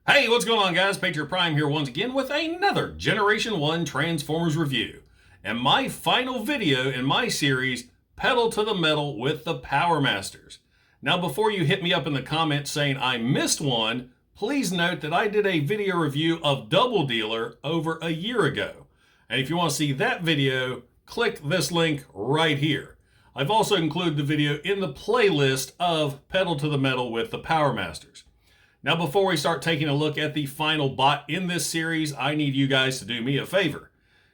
Hey, what's going on, guys? Patriot Prime here once again with another Generation 1 Transformers review. And my final video in my series, Pedal to the Metal with the Powermasters. Now, before you hit me up in the comments saying I missed one, please note that I did a video review of Double Dealer over a year ago. And if you want to see that video, click this link right here. I've also included the video in the playlist of Pedal to the Metal with the Powermasters. Now, before we start taking a look at the final bot in this series, I need you guys to do me a favor.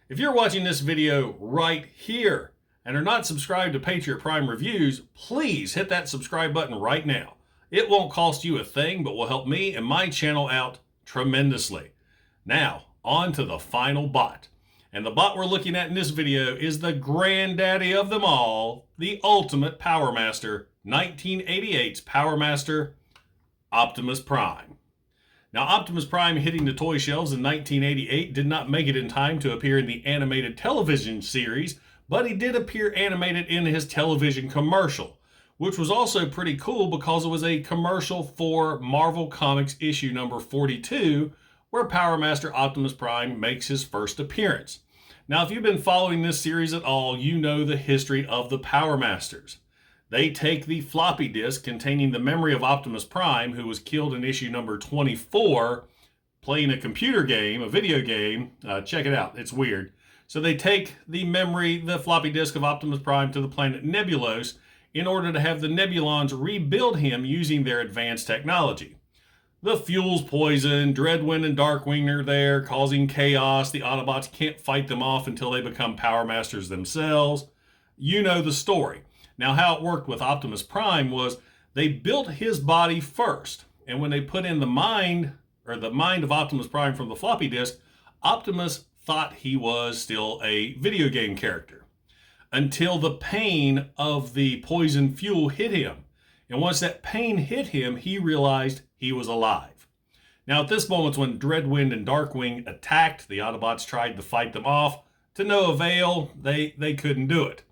If you're watching this video right here and are not subscribed to Patriot Prime Reviews, please hit that subscribe button right now. It won't cost you a thing, but will help me and my channel out tremendously. Now, on to the final bot. And the bot we're looking at in this video is the granddaddy of them all, the ultimate Powermaster, 1988's Powermaster Optimus Prime. Now, Optimus Prime hitting the toy shelves in 1988 did not make it in time to appear in the animated television series, but he did appear animated in his television commercial, which was also pretty cool because it was a commercial for Marvel Comics issue number 42, where Powermaster Optimus Prime makes his first appearance. Now, if you've been following this series at all, you know the history of the Powermasters. They take the floppy disk containing the memory of Optimus Prime, who was killed in issue number 24, playing a computer game, a video game. Check it out. It's weird. So they take the memory, the floppy disk of Optimus Prime to the planet Nebulos in order to have the Nebulons rebuild him using their advanced technology. The fuel's poison, Dreadwind and Darkwing are there, causing chaos. The Autobots can't fight them off until they become Powermasters themselves. You know the story. Now, how it worked with Optimus Prime was they built his body first. And when they put in the mind of Optimus Prime from the floppy disk, Optimus thought he was still a video game character until the pain of the poison fuel hit him. And once that pain hit him, he realized he was alive. Now, at this moment, when Dreadwind and Darkwing attacked, the Autobots tried to fight them off. To no avail, they couldn't do it.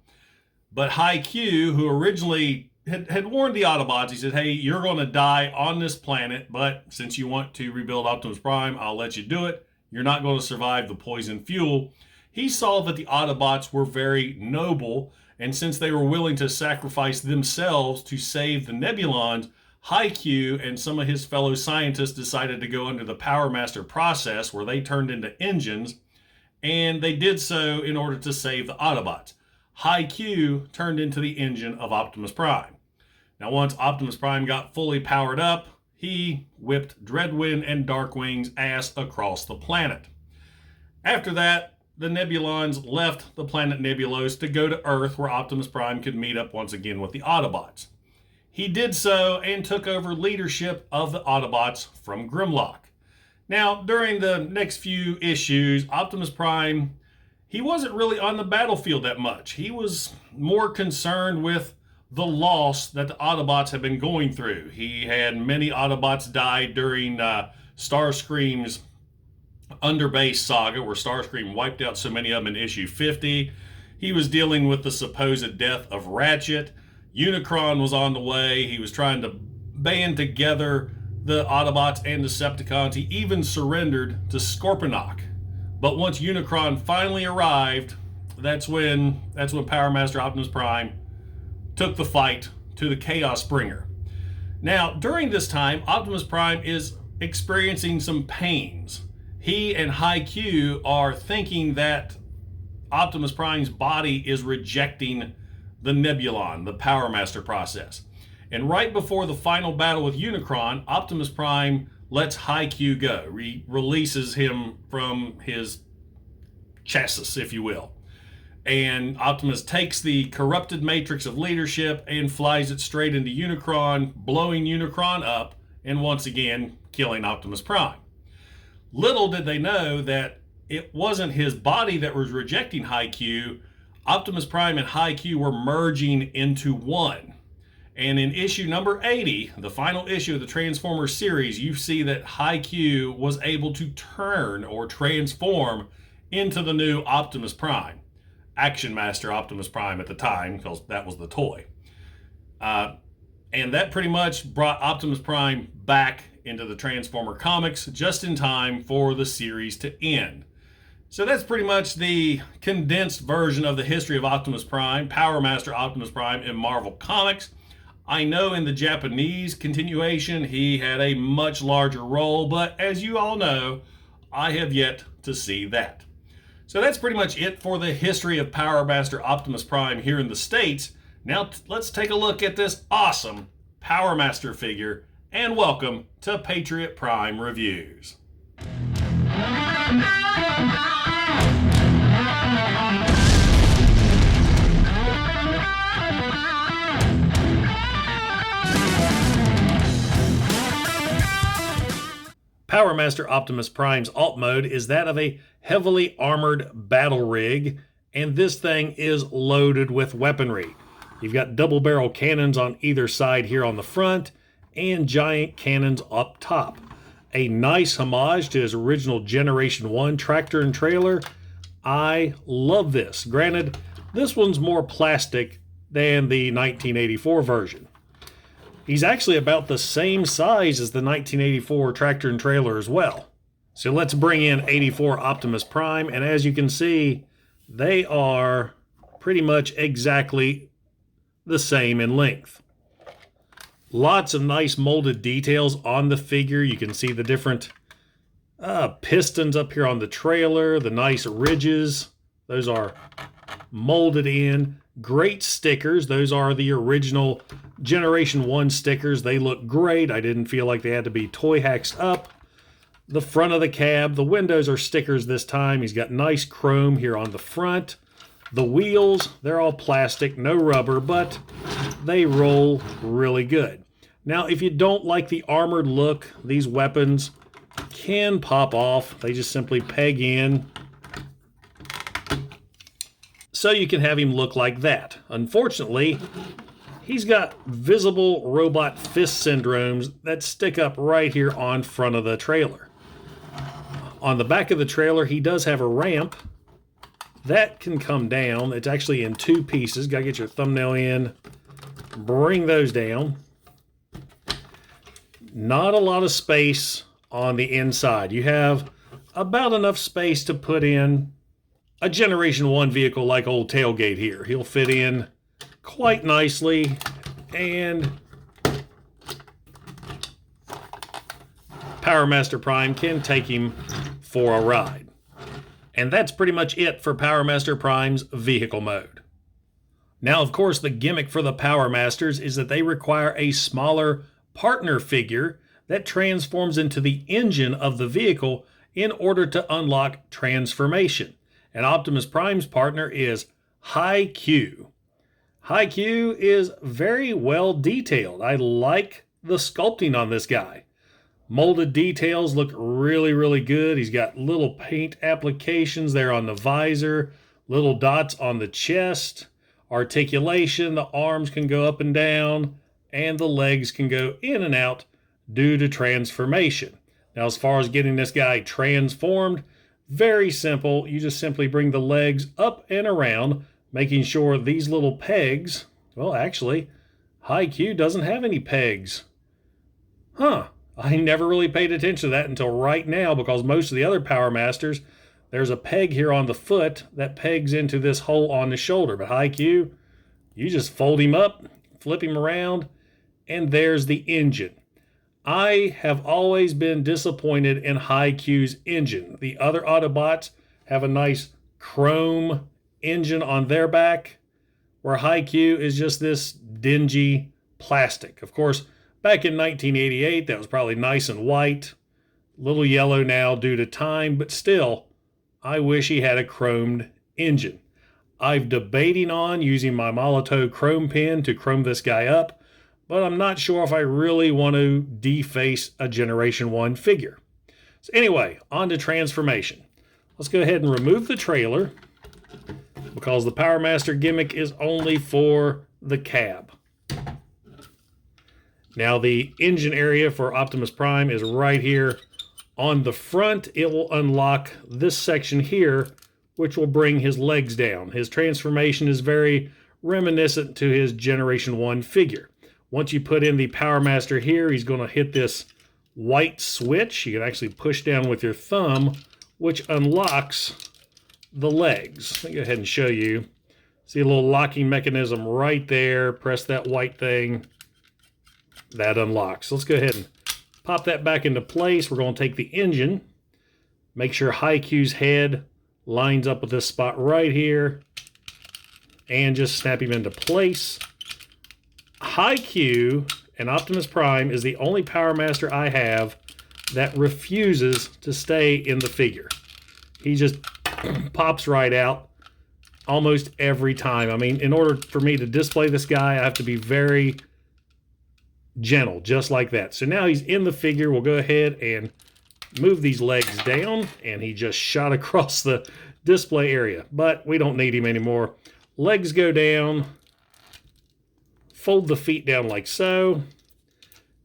But High Q, who originally had warned the Autobots, he said, hey, you're going to die on this planet, but since you want to rebuild Optimus Prime, I'll let you do it. You're not going to survive the poison fuel. He saw that the Autobots were very noble, and since they were willing to sacrifice themselves to save the Nebulons, High Q and some of his fellow scientists decided to go under the Powermaster process, where they turned into engines, and they did so in order to save the Autobots. High Q turned into the engine of Optimus Prime. Now, once Optimus Prime got fully powered up, he whipped Dreadwind and Darkwing's ass across the planet. After that, the Nebulons left the planet Nebulos to go to Earth, where Optimus Prime could meet up once again with the Autobots. He did so and took over leadership of the Autobots from Grimlock. Now, during the next few issues, Optimus Prime, he wasn't really on the battlefield that much. He was more concerned with the loss that the Autobots have been going through. He had many Autobots die during Starscream's Underbase saga, where Starscream wiped out so many of them in issue 50. He was dealing with the supposed death of Ratchet. Unicron was on the way. He was trying to band together the Autobots and Decepticons. He even surrendered to Scorponok. But once Unicron finally arrived, that's when Powermaster Optimus Prime took the fight to the Chaos Bringer. Now, during this time, Optimus Prime is experiencing some pains. He and High Q are thinking that Optimus Prime's body is rejecting the Nebulon, the Powermaster process. And right before the final battle with Unicron, Optimus Prime lets High Q go, releases him from his chassis, if you will. And Optimus takes the corrupted matrix of leadership and flies it straight into Unicron, blowing Unicron up and once again killing Optimus Prime. Little did they know that it wasn't his body that was rejecting High Q. Optimus Prime and High Q were merging into one. And in issue number 80, the final issue of the Transformers series, you see that High Q was able to turn or transform into the new Optimus Prime. Action Master Optimus Prime at the time, because that was the toy. And that pretty much brought Optimus Prime back into the Transformer comics just in time for the series to end. So that's pretty much the condensed version of the history of Optimus Prime, Powermaster Optimus Prime in Marvel Comics. I know in the Japanese continuation he had a much larger role, but as you all know, I have yet to see that. So that's pretty much it for the history of Powermaster Optimus Prime here in the States. Now let's take a look at this awesome Powermaster figure, and welcome to Patriot Prime Reviews. Powermaster Optimus Prime's alt mode is that of a heavily armored battle rig, and this thing is loaded with weaponry. You've got double barrel cannons on either side here on the front, and giant cannons up top. A nice homage to his original Generation 1 tractor and trailer. I love this. Granted, this one's more plastic than the 1984 version. He's actually about the same size as the 1984 tractor and trailer as well. So let's bring in 84 Optimus Prime, and as you can see, they are pretty much exactly the same in length. Lots of nice molded details on the figure. You can see the different pistons up here on the trailer, the nice ridges. Those are molded in. Great stickers. Those are the original Generation 1 stickers. They look great. I didn't feel like they had to be toy hacks up. The front of the cab, the windows are stickers this time. He's got nice chrome here on the front. The wheels, they're all plastic, no rubber, but they roll really good. Now, if you don't like the armored look, these weapons can pop off. They just simply peg in, so you can have him look like that. Unfortunately, he's got visible robot fist syndromes that stick up right here on front of the trailer. On the back of the trailer, he does have a ramp that can come down. It's actually in two pieces. Gotta get your thumbnail in, bring those down. Not a lot of space on the inside. You have about enough space to put in a Generation 1 vehicle like old Tailgate here. He'll fit in quite nicely, and Powermaster Prime can take him for a ride. And that's pretty much it for Powermaster Prime's vehicle mode. Now, of course, the gimmick for the Powermasters is that they require a smaller partner figure that transforms into the engine of the vehicle in order to unlock transformation. And Optimus Prime's partner is High Q. High Q is very well detailed. I like the sculpting on this guy. Molded details look really, really good. He's got little paint applications there on the visor, little dots on the chest, articulation. The arms can go up and down, and the legs can go in and out due to transformation. Now, as far as getting this guy transformed, very simple. You just simply bring the legs up and around, making sure these little pegs, well, actually, High Q doesn't have any pegs. I never really paid attention to that until right now, because most of the other Powermasters, there's a peg here on the foot that pegs into this hole on the shoulder. But High Q, you just fold him up, flip him around, and there's the engine. I have always been disappointed in High Q's engine. The other Autobots have a nice chrome engine on their back, where High Q is just this dingy plastic. Of course, back in 1988, that was probably nice and white. A little yellow now due to time, but still, I wish he had a chromed engine. I've debating on using my Molotow chrome pen to chrome this guy up, but I'm not sure if I really want to deface a Generation 1 figure. So anyway, on to transformation. Let's go ahead and remove the trailer, because the Powermaster gimmick is only for the cab. Now, the engine area for Optimus Prime is right here on the front. It will unlock this section here, which will bring his legs down. His transformation is very reminiscent to his Generation 1 figure. Once you put in the Powermaster here, he's going to hit this white switch. You can actually push down with your thumb, which unlocks the legs. Let me go ahead and show you. See a little locking mechanism right there. Press that white thing. That unlocks. Let's go ahead and pop that back into place. We're going to take the engine. Make sure Haikyuu's head lines up with this spot right here. And just snap him into place. Haikyuu and Optimus Prime is the only Powermaster I have that refuses to stay in the figure. He just pops right out almost every time. I mean, in order for me to display this guy, I have to be very gentle, just like that. So now he's in the figure. We'll go ahead and move these legs down, and he just shot across the display area. But we don't need him anymore. Legs go down. Fold the feet down like so.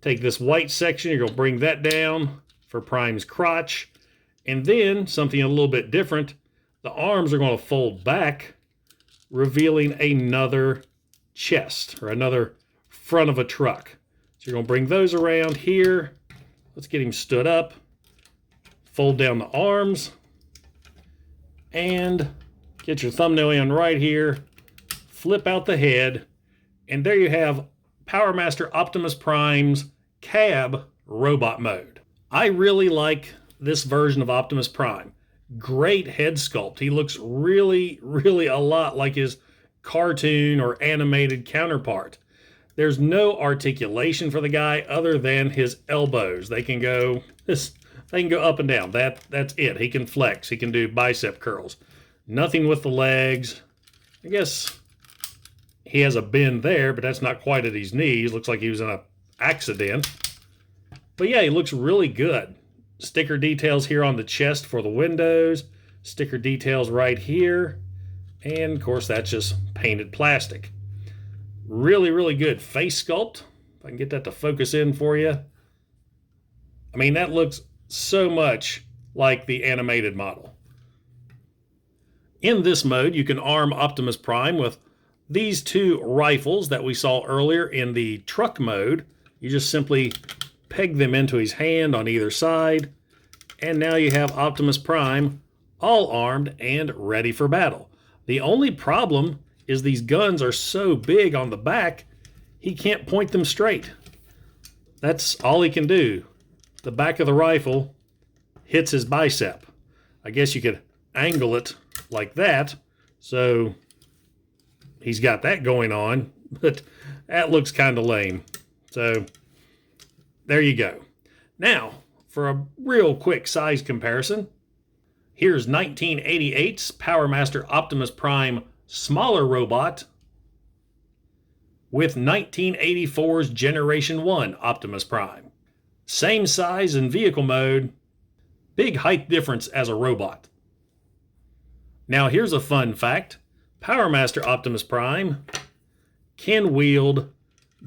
Take this white section, you're going to bring that down for Prime's crotch. And then, something a little bit different, the arms are going to fold back, revealing another chest, or another front of a truck. So you're going to bring those around here. Let's get him stood up. Fold down the arms. And get your thumbnail in right here. Flip out the head. And there you have Powermaster Optimus Prime's cab robot mode. I really like this version of Optimus Prime. Great head sculpt. He looks really, really a lot like his cartoon or animated counterpart. There's no articulation for the guy other than his elbows. They can go up and down. That's it. He can flex. He can do bicep curls. Nothing with the legs. I guess he has a bend there, but that's not quite at his knees. Looks like he was in an accident. But yeah, he looks really good. Sticker details here on the chest for the windows. Sticker details right here. And of course, that's just painted plastic. Really, really good face sculpt. If I can get that to focus in for you. I mean, that looks so much like the animated model. In this mode, you can arm Optimus Prime with these two rifles that we saw earlier in the truck mode. You just simply peg them into his hand on either side. And now you have Optimus Prime all armed and ready for battle. The only problem is these guns are so big on the back, he can't point them straight. That's all he can do. The back of the rifle hits his bicep. I guess you could angle it like that, so he's got that going on, but that looks kind of lame. So there you go. Now, for a real quick size comparison, here's 1988's Powermaster Optimus Prime smaller robot with 1984's Generation 1 Optimus Prime. Same size and vehicle mode, big height difference as a robot. Now here's a fun fact. Powermaster Optimus Prime can wield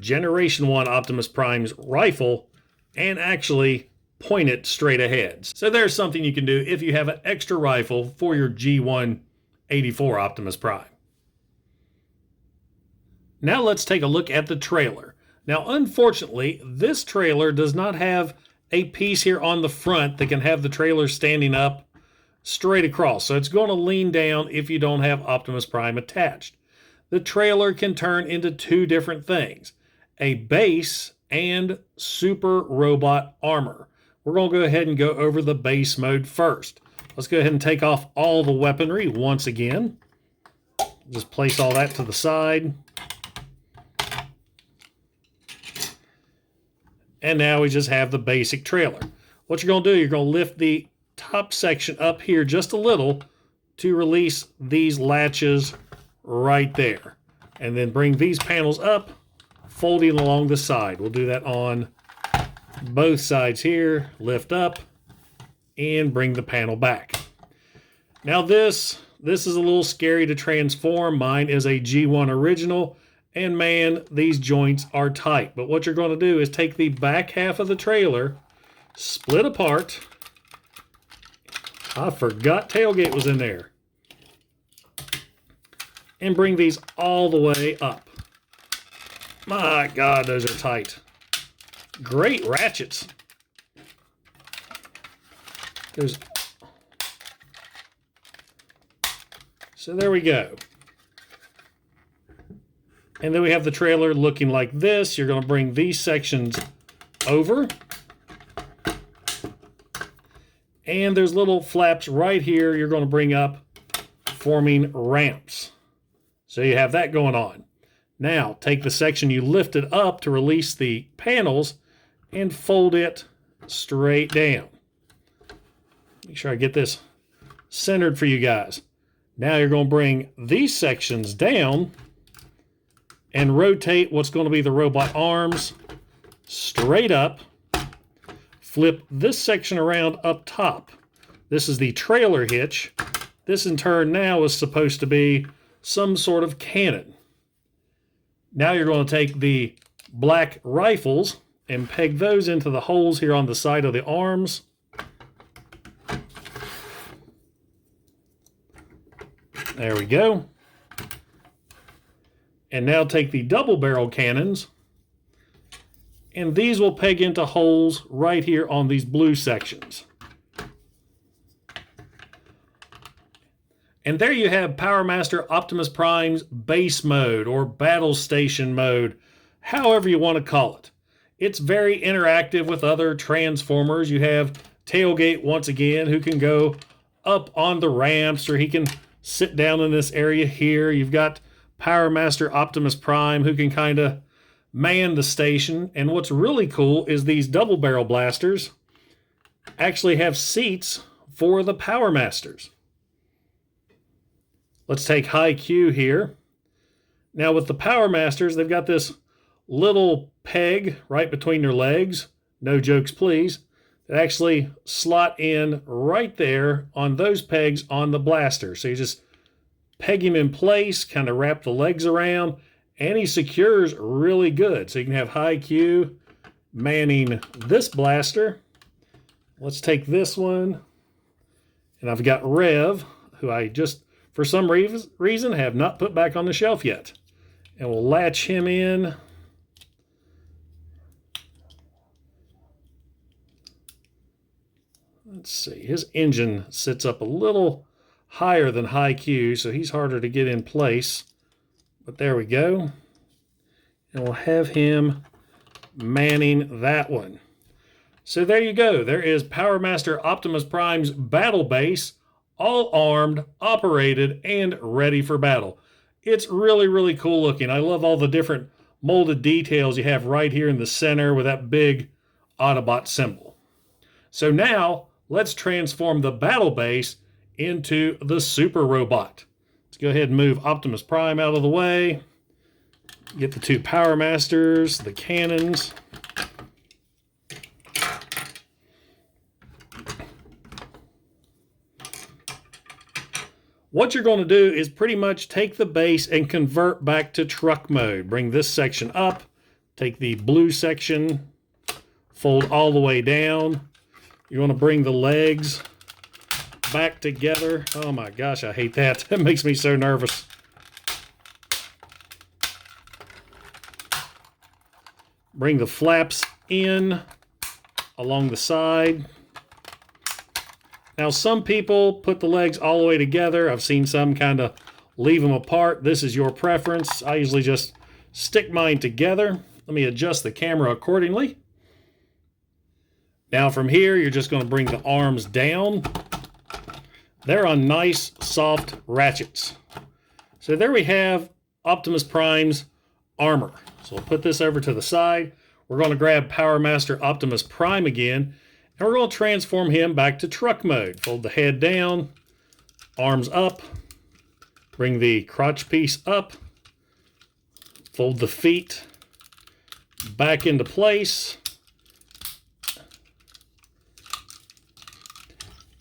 Generation 1 Optimus Prime's rifle and actually point it straight ahead. So there's something you can do if you have an extra rifle for your G1 84 Optimus Prime. Now let's take a look at the trailer. Now unfortunately, this trailer does not have a piece here on the front that can have the trailer standing up straight across. So it's going to lean down if you don't have Optimus Prime attached. The trailer can turn into two different things, a base and super robot armor. We're going to go ahead and go over the base mode first. Let's go ahead and take off all the weaponry once again. Just place all that to the side. And now we just have the basic trailer. What you're going to do, you're going to lift the top section up here just a little to release these latches right there. And then bring these panels up, folding along the side. We'll do that on both sides here. Lift up and bring the panel back. Now this is a little scary to transform. Mine is a G1 original, and man, these joints are tight. But what you're going to do is take the back half of the trailer, split apart. I forgot tailgate was in there. And bring these all the way up. My God, those are tight. Great ratchets. So there we go. And then we have the trailer looking like this. You're going to bring these sections over. And there's little flaps right here you're going to bring up, forming ramps. So you have that going on. Now, take the section you lifted up to release the panels and fold it straight down. Make sure I get this centered for you guys. Now you're going to bring these sections down and rotate what's going to be the robot arms straight up. Flip this section around up top. This is the trailer hitch. This in turn now is supposed to be some sort of cannon. Now you're going to take the black rifles and peg those into the holes here on the side of the arms. There we go. And now take the double barrel cannons, and these will peg into holes right here on these blue sections. And there you have Powermaster Optimus Prime's base mode or battle station mode, however you want to call it. It's very interactive with other Transformers. You have Tailgate once again, who can go up on the ramps, or he can sit down in this area here. You've got Powermaster Optimus Prime, who can kind of man the station. And what's really cool is these double barrel blasters actually have seats for the Powermasters. Let's take High Q here. Now with the Powermasters, they've got this little peg right between their legs. No jokes, please. That actually slot in right there on those pegs on the blaster. So you just peg him in place, kind of wrap the legs around, and he secures really good. So you can have High Q manning this blaster. Let's take this one. And I've got Rev, who I just, for some reason, have not put back on the shelf yet. And we'll latch him in. Let's see, his engine sits up a little higher than High Q, so he's harder to get in place. But there we go. And we'll have him manning that one. So there you go. There is Powermaster Optimus Prime's battle base, all armed, operated, and ready for battle. It's really, really cool looking. I love all the different molded details you have right here in the center with that big Autobot symbol. So now, let's transform the battle base into the super robot. Let's go ahead and move Optimus Prime out of the way. Get the two Powermasters, the cannons. What you're going to do is pretty much take the base and convert back to truck mode. Bring this section up, take the blue section, fold all the way down. You want to bring the legs back together. Oh my gosh, I hate that. That makes me so nervous. Bring the flaps in along the side. Now, some people put the legs all the way together. I've seen some kind of leave them apart. This is your preference. I usually just stick mine together. Let me adjust the camera accordingly. Now from here, you're just going to bring the arms down. They're on nice, soft ratchets. So there we have Optimus Prime's armor. So we'll put this over to the side. We're going to grab Powermaster Optimus Prime again, and we're going to transform him back to truck mode. Fold the head down, arms up, bring the crotch piece up, fold the feet back into place.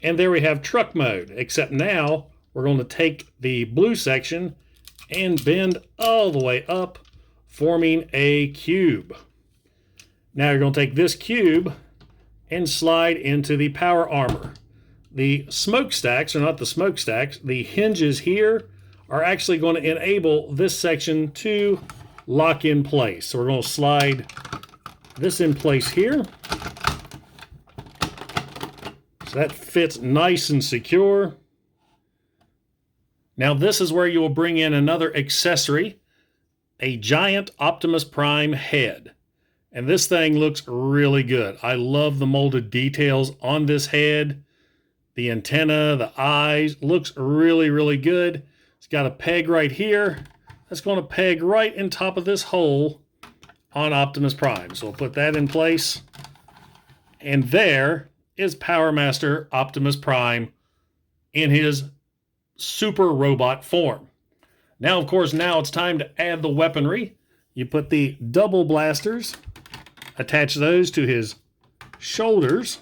And there we have truck mode, except now we're going to take the blue section and bend all the way up, forming a cube. Now you're going to take this cube and slide into the power armor. The smokestacks are not the smokestacks. The hinges here are actually going to enable this section to lock in place. So we're going to slide this in place here. So that fits nice and secure. Now this is where you will bring in another accessory, a giant Optimus Prime head. And this thing looks really good. I love the molded details on this head. The antenna, the eyes, looks really, really good. It's got a peg right here. That's going to peg right in top of this hole on Optimus Prime. So we'll put that in place. And there is Powermaster Optimus Prime in his super robot form. Now, of course, now it's time to add the weaponry. You put the double blasters, attach those to his shoulders,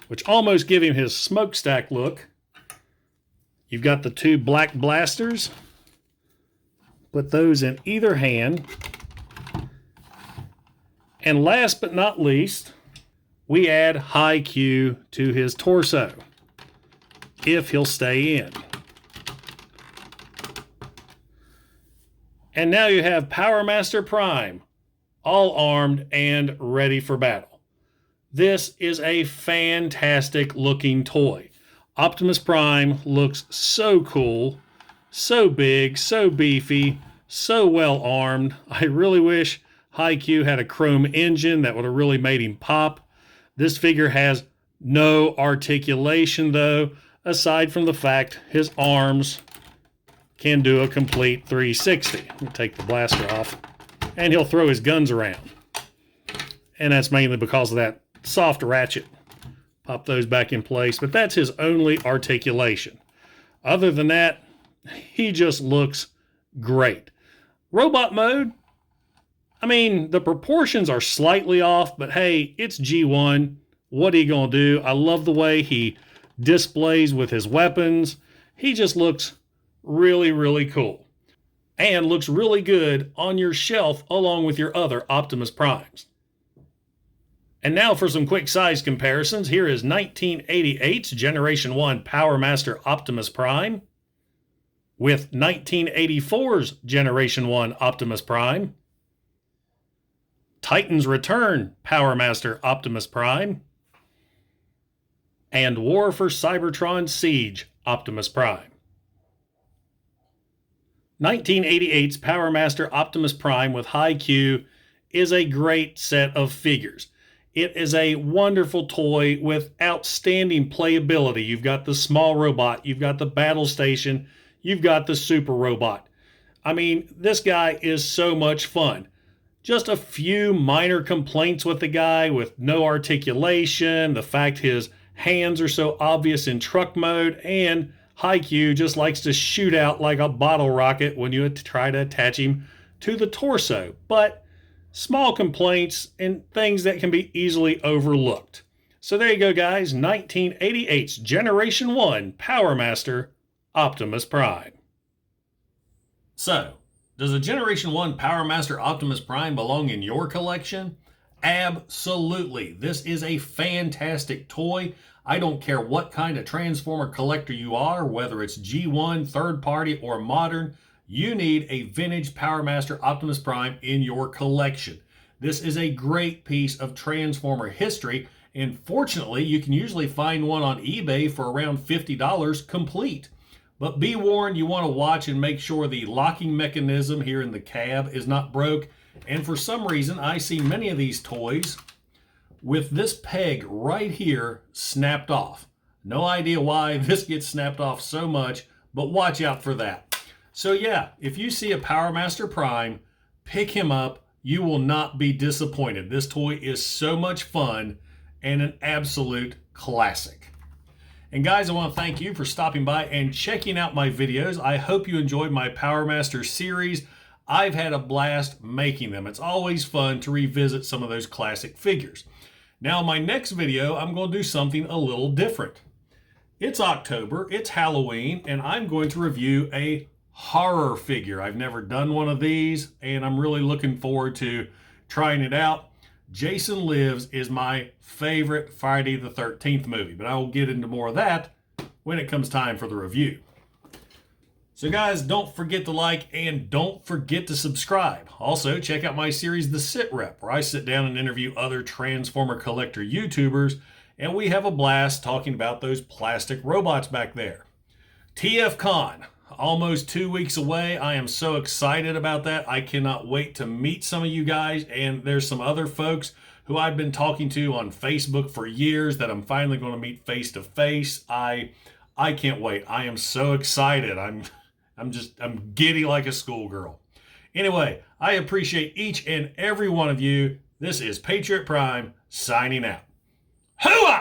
which almost give him his smokestack look. You've got the two black blasters. Put those in either hand. And last but not least, we add high Q to his torso, if he'll stay in. And now you have Powermaster Prime, all armed and ready for battle. This is a fantastic looking toy. Optimus Prime looks so cool, so big, so beefy, so well armed. I really wish Haikyuu had a chrome engine that would have really made him pop. This figure has no articulation though, aside from the fact his arms can do a complete 360. Let me take the blaster off, and he'll throw his guns around. And that's mainly because of that soft ratchet. Pop those back in place, but that's his only articulation. Other than that, he just looks great. Robot mode, I mean, the proportions are slightly off, but hey, it's G1. What are you going to do? I love the way he displays with his weapons. He just looks really, really cool. And looks really good on your shelf along with your other Optimus Primes. And now for some quick size comparisons. Here is 1988's Generation 1 Powermaster Optimus Prime with 1984's Generation 1 Optimus Prime, Titan's Return Powermaster Optimus Prime, and War for Cybertron Siege Optimus Prime. 1988's Powermaster Optimus Prime with high Q is a great set of figures. It is a wonderful toy with outstanding playability. You've got the small robot, you've got the battle station, you've got the super robot. I mean, this guy is so much fun. Just a few minor complaints with the guy, with no articulation, the fact his hands are so obvious in truck mode, and Haikyuu just likes to shoot out like a bottle rocket when you try to attach him to the torso. But small complaints and things that can be easily overlooked. So there you go, guys. 1988's Generation 1 Powermaster Optimus Prime. So, does a Generation 1 Powermaster Optimus Prime belong in your collection? Absolutely. This is a fantastic toy. I don't care what kind of Transformer collector you are, whether it's G1, third party, or modern, you need a vintage Powermaster Optimus Prime in your collection. This is a great piece of Transformer history, and fortunately, you can usually find one on eBay for around $50 complete. But be warned, you want to watch and make sure the locking mechanism here in the cab is not broke. And for some reason, I see many of these toys with this peg right here snapped off. No idea why this gets snapped off so much, but watch out for that. So yeah, if you see a Powermaster Prime, pick him up. You will not be disappointed. This toy is so much fun and an absolute classic. And guys, I want to thank you for stopping by and checking out my videos. I hope you enjoyed my Powermaster series. I've had a blast making them. It's always fun to revisit some of those classic figures. Now, my next video, I'm going to do something a little different. It's October, it's Halloween, and I'm going to review a horror figure. I've never done one of these, and I'm really looking forward to trying it out. Jason Lives is my favorite Friday the 13th movie, but I will get into more of that when it comes time for the review. So guys, don't forget to like and don't forget to subscribe. Also, check out my series, The Sit Rep, where I sit down and interview other Transformer collector YouTubers and we have a blast talking about those plastic robots back there. TFCon, almost 2 weeks away. I am so excited about that. I cannot wait to meet some of you guys, and there's some other folks who I've been talking to on Facebook for years that I'm finally going to meet face to face. I can't wait. I am so excited. I'm giddy like a schoolgirl. Anyway, I appreciate each and every one of you. This is Patriot Prime signing out. Hooah!